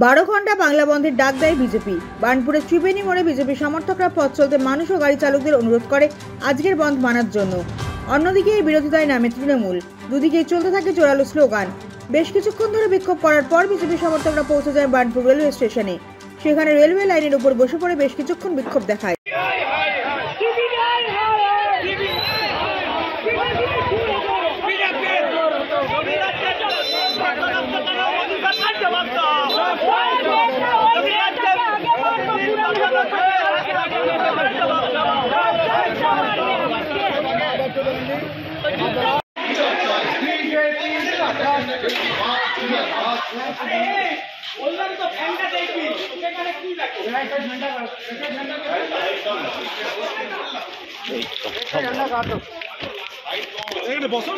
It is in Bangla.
12 ঘন্টা বাংলা বন্ধের ডাক দেয় বিজেপি। বার্নপুরের ত্রিবেণী মোড়ে বিজেপি সমর্থকরা পথ চলতে মানুষ ও গাড়ি চালকদের অনুরোধ করে আজকের বন্ধ মানার জন্য। অন্যদিকে এই বিরোধিতায় নামে তৃণমূল। দুদিকেই চলতে থাকে জোরালো স্লোগান। বেশ কিছুক্ষণ ধরে বিক্ষোভ করার পর বিজেপি সমর্থকরা পৌঁছে যায় বার্নপুর রেলওয়ে স্টেশনে। সেখানে রেলওয়ে লাইনের উপর বসে পড়ে বেশ কিছুক্ষণ বিক্ষোভ দেখায়। এখানে বসো।